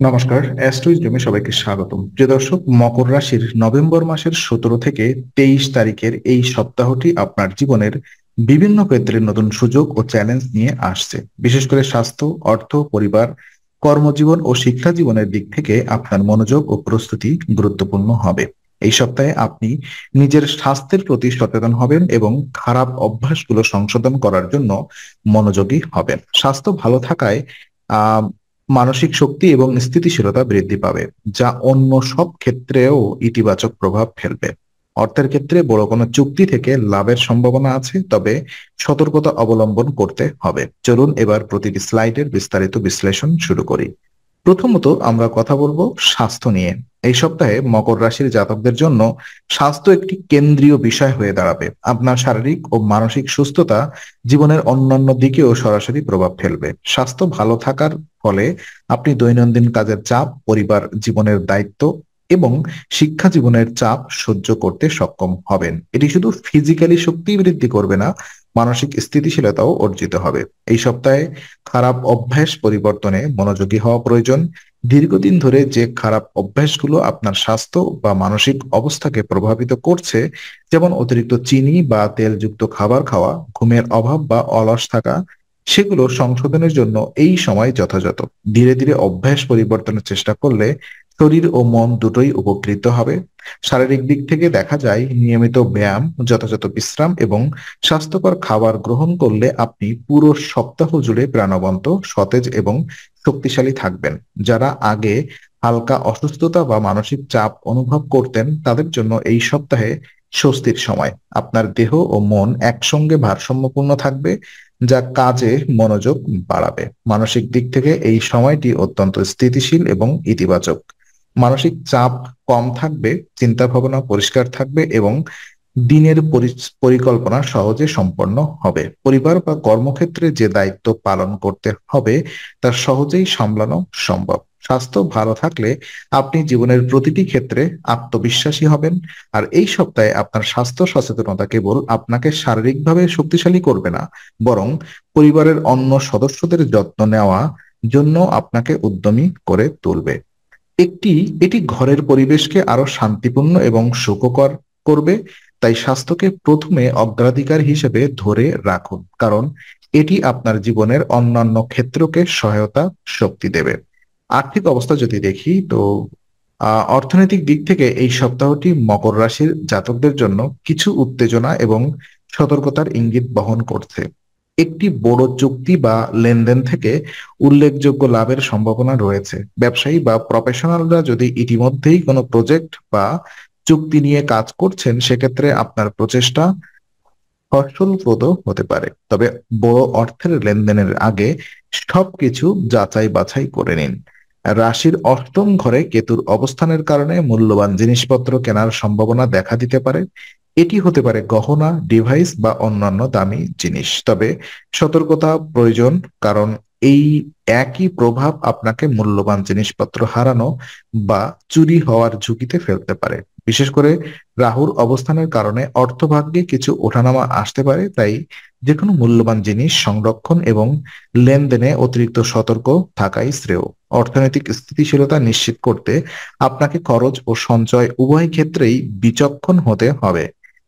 নমস্কার, অ্যাস্ট্রোইজমে সবাইকে স্বাগতম। প্রিয় দর্শক, মকর রাশির নভেম্বর মাসের 17 থেকে 23 তারিখের এই সপ্তাহটি আপনার জীবনের বিভিন্ন ক্ষেত্রে নতুন সুযোগ ও চ্যালেঞ্জ নিয়ে আসছে। বিশেষ করে স্বাস্থ্য, অর্থ, পরিবার, কর্মজীবন ও শিক্ষা জীবনের দিক থেকে আপনার মনোযোগ ও প্রস্তুতি গুরুত্বপূর্ণ হবে। এই সপ্তাহে আপনি নিজের স্বাস্থ্যের প্রতি সচেতন হবেন এবং খারাপ অভ্যাসগুলো সংশোধন করার জন্য মনোযোগী হবেন। স্বাস্থ্য ভালো থাকায় আহ মানসিক শক্তি এবং স্থিতিশীলতা বৃদ্ধি পাবে, যা অন্য সব ক্ষেত্রেও ইতিবাচক প্রভাব ফেলবে। অর্থের ক্ষেত্রে বড় কোনো চুক্তি থেকে লাভের সম্ভাবনা আছে, তবে সতর্কতা অবলম্বন করতে হবে। চলুন এবার প্রতিটি স্লাইডের বিস্তারিত বিশ্লেষণ শুরু করি। প্রথমত আমরা কথা বলবো স্বাস্থ্য নিয়ে। এই সপ্তাহে মকর রাশির জাতকদের জন্য স্বাস্থ্য একটি কেন্দ্রীয় বিষয় হয়ে দাঁড়াবে। আপনার শারীরিক ও মানসিক সুস্থতা জীবনের অন্যান্য দিকেও সরাসরি প্রভাব ফেলবে। স্বাস্থ্য ভালো থাকার ফলে আপনি দৈনন্দিন কাজের চাপ, পরিবার জীবনের দায়িত্ব এবং শিক্ষা জীবনের চাপ সহ্য করতে সক্ষম হবেন। এটি শুধু ফিজিক্যালি শক্তি বৃদ্ধি করবে না, মানসিক স্থিতিশীলতাও অর্জিত হবে। এই সপ্তাহে খারাপ অভ্যাস পরিবর্তনে মনোযোগী হওয়া প্রয়োজন। দীর্ঘদিন ধরে যে খারাপ অভ্যাসগুলো আপনার স্বাস্থ্য বা মানসিক অবস্থাকে প্রভাবিত করছে, যেমন অতিরিক্ত চিনি বা তেলযুক্ত খাবার খাওয়া, ঘুমের অভাব বা অলস থাকা, সেগুলো সংশোধনের জন্য এই সময় যথাযথ। ধীরে ধীরে অভ্যাস পরিবর্তনের চেষ্টা করলে শরীর ও মন দুটোই উপকৃত হবে। শারীরিক দিক থেকে দেখা যায়, নিয়মিত ব্যায়াম, যথাযথ বিশ্রাম এবং স্বাস্থ্যকর খাবার গ্রহণ করলে আপনি পুরো সপ্তাহ জুড়ে প্রাণবন্ত, সতেজ এবং শক্তিশালী থাকবেন। যারা আগে হালকা অসুস্থতা বা মানসিক চাপ অনুভব করতেন, তাদের জন্য এই সপ্তাহে স্বস্তির সময়। আপনার দেহ ও মন একসঙ্গে ভারসাম্যপূর্ণ থাকবে, যা কাজে মনোযোগ বাড়াবে। মানসিক দিক থেকে এই সময়টি অত্যন্ত স্থিতিশীল এবং ইতিবাচক। মানসিক চাপ কম থাকবে, চিন্তা ভাবনা পরিষ্কার থাকবে এবং দিনের পরিকল্পনা সহজে সম্পন্ন হবে। পরিবার বা কর্মক্ষেত্রে যে দায়িত্ব পালন করতে হবে তা সহজেই সামলানো সম্ভব। স্বাস্থ্য ভালো থাকলে আপনি জীবনের প্রতিটি ক্ষেত্রে আত্মবিশ্বাসী হবেন। আর এই সপ্তাহে আপনার স্বাস্থ্য সচেতনতা কেবল আপনাকে শারীরিকভাবে শক্তিশালী করবে না, বরং পরিবারের অন্য সদস্যদের যত্ন নেওয়া জন্য আপনাকে উদ্যমী করে তুলবে। এটি ঘরের পরিবেশকে আরো শান্তিপূর্ণ এবং সুখকর করবে। তাই স্বাস্থ্যকে প্রথমে অগ্রাধিকার হিসেবে ধরে রাখুন, কারণ এটি আপনার জীবনের অন্যান্য ক্ষেত্রকে সহায়তা শক্তি দেবে। আর্থিক অবস্থা যদি দেখি, তো অর্থনৈতিক দিক থেকে এই সপ্তাহটি মকর রাশির জাতকদের জন্য কিছু উত্তেজনা এবং সতর্কতার ইঙ্গিত বহন করছে। একটি বড় চুক্তি বা লেনদেন থেকে উল্লেখযোগ্য লাভের সম্ভাবনা রয়েছে। ব্যবসায়ী বা প্রফেশনালরা যদি ইতিমধ্যেই কোনো প্রজেক্ট বা চুক্তি নিয়ে কাজ করছেন, সেক্ষেত্রে আপনার প্রচেষ্টা ফলপ্রদ হতে পারে। তবে বড় অর্থের লেনদেনের আগে সবকিছু যাচাই বাছাই করে নিন। রাশির অষ্টম ঘরে কেতুর অবস্থানের কারণে মূল্যবান জিনিসপত্র কেনার সম্ভাবনা দেখা দিতে পারে। এটি হতে পারে গহনা, ডিভাইস বা অন্যান্য দামি জিনিস। তবে সতর্কতা প্রয়োজন, কারণ এই একই প্রভাব আপনাকে মূল্যবান জিনিসপত্র হারানো বা চুরি হওয়ার ঝুঁকিতে ফেলতে পারে। বিশেষ করে রাহুর অবস্থানের কারণে অর্থভাগ্যে কিছু ওঠানামা আসতে পারে। তাই যে কোনো মূল্যবান জিনিস সংরক্ষণ এবং লেনদেনে অতিরিক্ত সতর্ক থাকাই শ্রেয়। অর্থনৈতিক স্থিতিশীলতা নিশ্চিত করতে আপনাকে খরচ ও সঞ্চয় উভয় ক্ষেত্রেই বিচক্ষণ হতে হবে।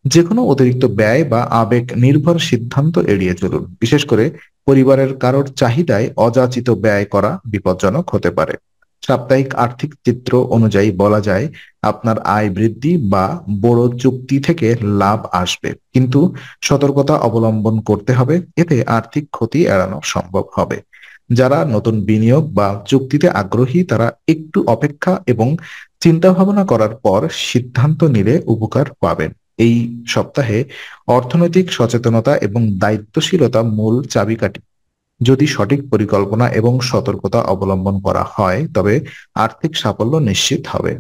যে কোনো অতিরিক্ত ব্যয় বা আবেগ নির্ভর সিদ্ধান্ত এড়িয়ে চলুন। বিশেষ করে পরিবারের কারোর চাহিদায় অযাচিত ব্যয় করা বিপজ্জনক হতে পারে। সাপ্তাহিক আর্থিক চিত্র অনুযায়ী বলা যায়, আপনার আয় বৃদ্ধি বা বড় চুক্তি থেকে লাভ আসবে, কিন্তু সতর্কতা অবলম্বন করতে হবে, এতে আর্থিক ক্ষতি এড়ানো সম্ভব হবে। যারা নতুন বিনিয়োগ বা চুক্তিতে আগ্রহী, তারা একটু অপেক্ষা এবং চিন্তা ভাবনা করার পর সিদ্ধান্ত নিলে উপকার পাবেন। এই সপ্তাহে অর্থনৈতিক সচেতনতা এবং দায়িত্বশীলতা মূল চাবিকাঠি। যদি সঠিক পরিকল্পনা এবং সতর্কতা অবলম্বন করা হয়, তবে আর্থিক সাফল্য নিশ্চিত হবে।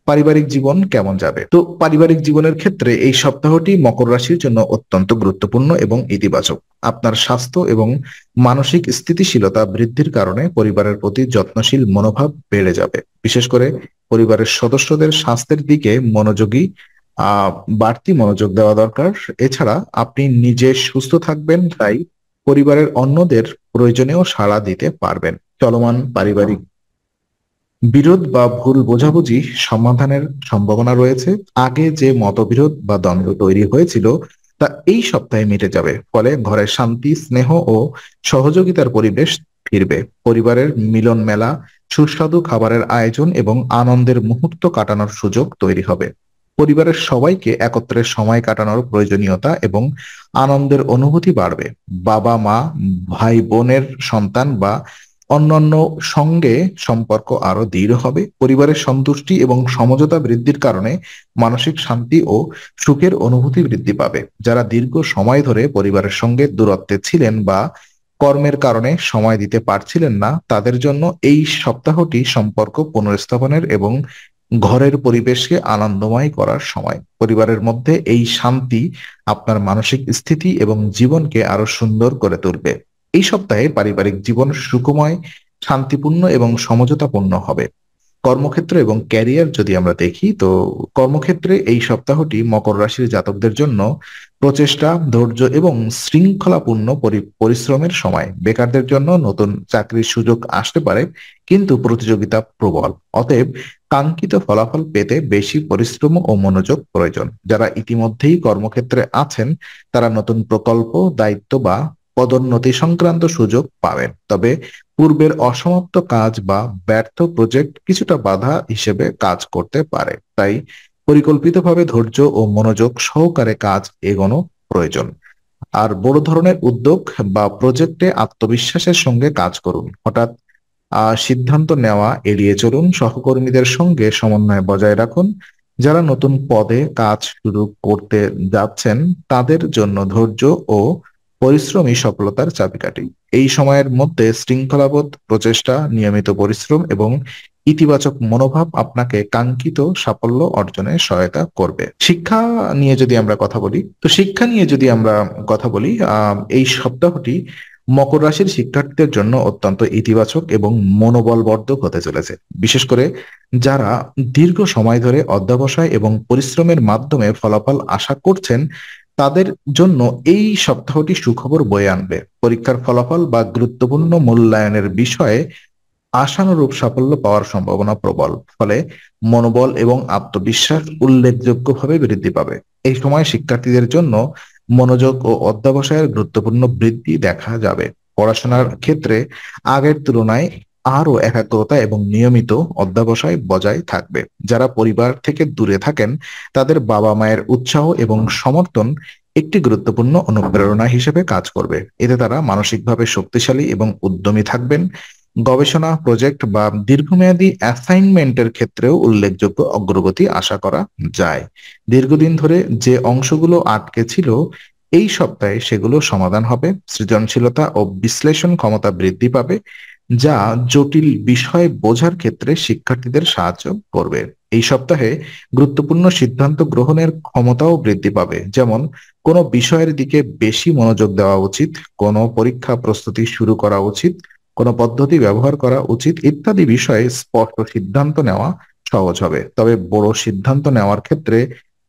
পারিবারিক জীবন কেমন যাবে? তো পারিবারিক জীবনের ক্ষেত্রে এই সপ্তাহটি মকর রাশির জন্য অত্যন্ত গুরুত্বপূর্ণ এবং ইতিবাচক। আপনার স্বাস্থ্য এবং মানসিক স্থিতিশীলতা বৃদ্ধির কারণে পরিবারের প্রতি যত্নশীল মনোভাব বেড়ে যাবে। বিশেষ করে পরিবারের সদস্যদের স্বাস্থ্যের দিকে আহ বাড়তি মনোযোগ দেওয়া দরকার। এছাড়া আপনি নিজে সুস্থ থাকবেন, তাই পরিবারের অন্যদের প্রয়োজনেও সাড়া দিতে পারবেন। চলমান পারিবারিক বিরোধ বা ভুল বোঝাবুঝি সমাধানের সম্ভাবনা রয়েছে। আগে যে মতবিরোধ বা দ্বন্দ্ব তৈরি হয়েছিল তা এই সপ্তাহে মিটে যাবে, ফলে ঘরে শান্তি, স্নেহ ও সহযোগিতার পরিবেশ ফিরবে। পরিবারের মিলন মেলা, সুস্বাদু খাবারের আয়োজন এবং আনন্দের মুহূর্ত কাটানোর সুযোগ তৈরি হবে। পরিবারের সবাইকে একত্রে সময় কাটানোর প্রয়োজনীয়তা এবং আনন্দের অনুভূতি বাড়বে। বাবা মা, ভাই বোনের সন্তান বা অন্যান্য সঙ্গে সম্পর্ক আরো দৃঢ় হবে। পরিবারের সন্তুষ্টি এবং সমঝোতা বৃদ্ধির কারণে মানসিক শান্তি ও সুখের অনুভূতি বৃদ্ধি পাবে। যারা দীর্ঘ সময় ধরে পরিবারের সঙ্গে দূরত্বে ছিলেন বা কর্মের কারণে সময় দিতে পারছিলেন না, তাদের জন্য এই সপ্তাহটি সম্পর্ক পুনর্স্থাপনের এবং ঘরের পরিবেশকে আনন্দময় করার সময়। পরিবারের মধ্যে এই শান্তি আপনার মানসিক স্থিতি এবং জীবনকে আরো সুন্দর করে তুলবে। এই সপ্তাহে পারিবারিক জীবন সুখময়, শান্তিপূর্ণ এবং সমঝোতাপূর্ণ হবে। কর্মক্ষেত্র এবং ক্যারিয়ার যদি আমরা দেখি, তো কর্মক্ষেত্রে এই সপ্তাহটি মকর রাশির জাতকদের জন্য প্রচেষ্টা, ধৈর্য এবং শৃঙ্খলাপূর্ণ পরিশ্রমের সময়। বেকারদের জন্য নতুন চাকরির সুযোগ আসতে পারে, কিন্তু প্রতিযোগিতা প্রবল। অতএব কাঙ্ক্ষিত ফলাফল পেতে বেশি পরিশ্রম ও মনোযোগ প্রয়োজন। যারা ইতিমধ্যেই কর্মক্ষেত্রে আছেন, তারা নতুন প্রকল্প, দায়িত্ব বা পদোন্নতি সংক্রান্ত সুযোগ পাবেন। তবে পূর্বের অসমাপ্ত কাজ বা ব্যর্থ প্রজেক্ট কিছুটা বাধা হিসেবে কাজ করতে পারে। তাই পরিকল্পিতভাবে ধৈর্য ও মনোযোগ সহকারে কাজ এগোনো প্রয়োজন। আর বড় ধরনের উদ্যোগ বা প্রজেক্টে আত্মবিশ্বাসের সঙ্গে কাজ করুন। হঠাৎ সিদ্ধান্ত নেওয়া এড়িয়ে চলুন। সহকর্মীদের সঙ্গে সমন্বয় বজায় রাখুন। যারা নতুন পদে কাজ শুরু করতে যাচ্ছেন, তাদের জন্য ধৈর্য ও পরিশ্রমই সফলতার চাবিকাঠি। এই সময়ের মধ্যে শৃঙ্খলাবোধ, প্রচেষ্টা, নিয়মিত পরিশ্রম এবং ইতিবাচক মনোভাব আপনাকে কাঙ্ক্ষিত সাফল্য অর্জনে সহায়তা করবে। শিক্ষা নিয়ে যদি আমরা কথা বলি, তো শিক্ষা নিয়ে যদি আমরা কথা বলি, এই সপ্তাহটি মকর রাশির শিক্ষার্থীদের জন্য অত্যন্ত ইতিবাচক এবং মনোবলবর্ধক হতে চলেছে। বিশেষ করে যারা দীর্ঘ সময় ধরে অধ্যবসায় এবং পরিশ্রমের মাধ্যমে ফলাফল আশা করছেন, তাদের জন্য এই সপ্তাহটি সুখবর বয়ে আনবে। পরীক্ষার ফলাফল বা গুরুত্বপূর্ণ মূল্যায়নের বিষয়ে আশানুরূপ সাফল্য পাওয়ার সম্ভাবনা প্রবল। ফলে মনোবল এবং আত্মবিশ্বাস উল্লেখযোগ্যভাবে বৃদ্ধি পাবে। এই সময় শিক্ষার্থীদের জন্য মনোযোগ ও অধ্যবসায়ের গুরুত্বপূর্ণ বৃদ্ধি দেখা যাবে। পড়াশোনার ক্ষেত্রে আগের তুলনায় আরো একাগ্রতা এবং নিয়মিত অধ্যবসায় বজায় থাকবে। যারা পরিবার থেকে দূরে থাকেন, তাদের বাবা মায়ের উৎসাহ এবং সমর্থন একটি গুরুত্বপূর্ণ অনুপ্রেরণা হিসেবে কাজ করবে। এতে তারা মানসিকভাবে শক্তিশালী এবং উদ্যমী থাকবেন। গবেষণা, প্রজেক্ট বা দীর্ঘমেয়াদী অ্যাসাইনমেন্টের ক্ষেত্রেও উল্লেখযোগ্য অগ্রগতি আশা করা যায়। দীর্ঘদিন ধরে যে অংশগুলো আটকে ছিল, এই সপ্তাহে সেগুলো সমাধান হবে। সৃজনশীলতা ও বিশ্লেষণ ক্ষমতা বৃদ্ধি পাবে, যা জটিল বিষয় বোঝার ক্ষেত্রে শিক্ষার্থীদের সাহায্য করবে। এই সপ্তাহে গুরুত্বপূর্ণ সিদ্ধান্ত গ্রহণের ক্ষমতাও বৃদ্ধি পাবে, যেমন কোনো বিষয়ের দিকে বেশি মনোযোগ দেওয়া উচিত, কোনো পরীক্ষা প্রস্তুতি শুরু করা উচিত, কোনো পদ্ধতি ব্যবহার করা উচিত ইত্যাদি বিষয়ে স্পষ্ট সিদ্ধান্ত নেওয়া সহজ হবে। তবে বড় সিদ্ধান্ত নেওয়ার ক্ষেত্রে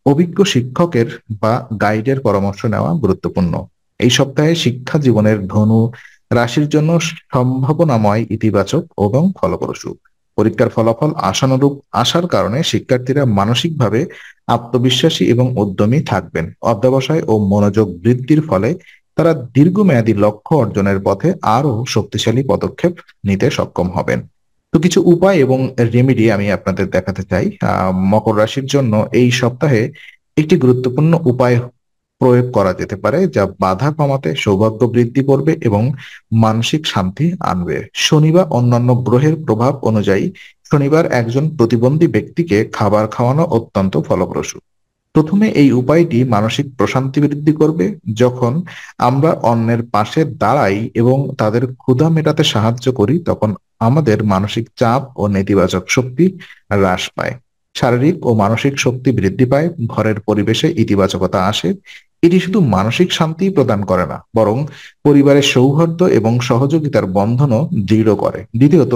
অভিজ্ঞ শিক্ষকের বা গাইডের পরামর্শ নেওয়া গুরুত্বপূর্ণ। এই সপ্তাহে শিক্ষা জীবনের ধনু রাশির জন্য সম্ভাবনাময়, ইতিবাচক এবং ফলপ্রসূ। পরীক্ষার ফলাফল আশানুরূপ আসার কারণে শিক্ষার্থীরা মানসিকভাবে আত্মবিশ্বাসী এবং উদ্যমী থাকবেন। অধ্যবসায় ও মনোযোগ বৃদ্ধির ফলে তারা দীর্ঘমেয়াদী লক্ষ্য অর্জনের পথে আরো শক্তিশালী পদক্ষেপ নিতে সক্ষম হবেন। তো কিছু উপায় এবং রেমেডি আমি আপনাদের দেখাতে চাই। মকর রাশির জন্য এই সপ্তাহে একটি গুরুত্বপূর্ণ উপায় প্রয়োগ করা যেতে পারে, যা বাধা কমাতে, সৌভাগ্য বৃদ্ধি করবে এবং মানসিক শান্তি আনবে। শনি বা অন্যান্য গ্রহের প্রভাব অনুযায়ী শনিবার একজন প্রতিবন্ধী ব্যক্তিকে খাবার খাওয়ানো অত্যন্ত ফলপ্রসূ। প্রথমে এই উপায়টি মানসিক প্রশান্তি বৃদ্ধি করবে। যখন আমরা অন্যের পাশে দাঁড়াই এবং তাদের ক্ষুধা মেটাতে সাহায্য করি, তখন আমাদের মানসিক চাপ ও নেতিবাচক শক্তি হ্রাস পায়। শারীরিক ও মানসিক শক্তি বৃদ্ধি পায়, ঘরের পরিবেশে ইতিবাচকতা আসে। এটি শুধু মানসিক শান্তি প্রদান করে না, বরং পরিবারের সৌহার্দ্য এবং সহযোগিতার বন্ধনও দৃঢ় করে। দ্বিতীয়ত,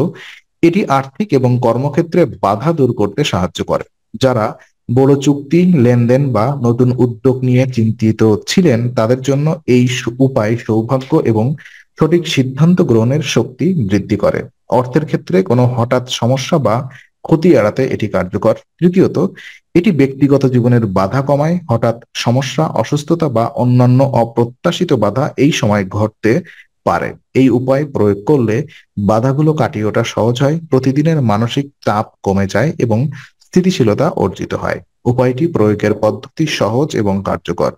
এটি আর্থিক এবং কর্মক্ষেত্রে বাধা দূর করতে সাহায্য করে। যারা বড় চুক্তি, লেনদেন বা নতুন উদ্যোগ নিয়ে চিন্তিত ছিলেন, তাদের জন্য এই উপায় সৌভাগ্য এবং সঠিক সিদ্ধান্ত গ্রহণের শক্তি বৃদ্ধি করে। অর্থের ক্ষেত্রে কোনো হঠাৎ সমস্যা বা ক্ষতি এড়াতে এটি কার্যকর। তৃতীয়ত, এটি ব্যক্তিগত জীবনের বাধা কমায়। হঠাৎ সমস্যা, অসুস্থতা বা অন্যান্য অপ্রত্যাশিত বাধা এই সময় ঘটতে পারে। এই উপায় প্রয়োগ করলে বাধাগুলো কাটিয়ে ওঠা সহজ হয়, প্রতিদিনের মানসিক চাপ কমে যায় এবং স্থিতিশীলতা অর্জিত হয়। উপায়টি প্রয়োগের পদ্ধতি সহজ এবং কার্যকর।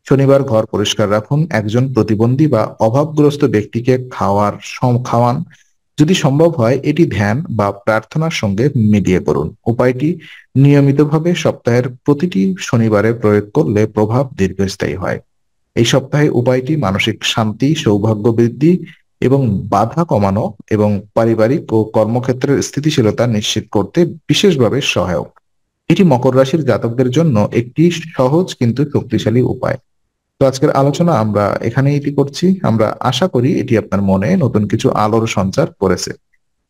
শনিবার ঘর পরিষ্কার রাখুন। একজন প্রতিবন্ধী বা অভাবগ্রস্ত ব্যক্তিকে খাওয়ান। যদি সম্ভব হয় এটি ধ্যান বা প্রার্থনার সঙ্গে মিলিয়ে করুন। উপায়টি নিয়মিতভাবে সপ্তাহের প্রতিটি শনিবারে প্রয়োগ করলে প্রভাব দীর্ঘস্থায়ী হয়। এই সপ্তাহে উপায়টি মানসিক শান্তি, সৌভাগ্য বৃদ্ধি এবং বাধা কমানো এবং পারিবারিক ও কর্মক্ষেত্রের স্থিতিশীলতা নিশ্চিত করতে বিশেষভাবে সহায়ক। এটি মকর রাশির জাতকদের জন্য একটি সহজ কিন্তু শক্তিশালী উপায়। তো আজকের আলোচনা আমরা এখানেই এটি করছি। আমরা আশা করি এটি আপনার মনে নতুন কিছু আলোর সঞ্চার করেছে।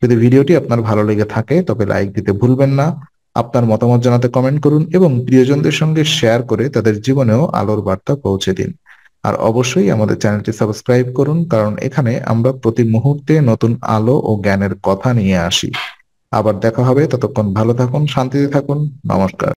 যদি ভিডিওটি আপনার ভালো লেগে থাকে তবে লাইক দিতে ভুলবেন না। আপনার মতামত জানাতে কমেন্ট করুন এবং প্রিয়জনদের সঙ্গে শেয়ার করে তাদের জীবনেও আলোর বার্তা পৌঁছে দিন। আর অবশ্যই আমাদের চ্যানেলটি সাবস্ক্রাইব করুন, কারণ এখানে আমরা প্রতি মুহূর্তে নতুন আলো ও জ্ঞানের কথা নিয়ে আসি। আবার দেখা হবে, ততক্ষণ ভালো থাকুন, শান্তিতে থাকুন। নমস্কার।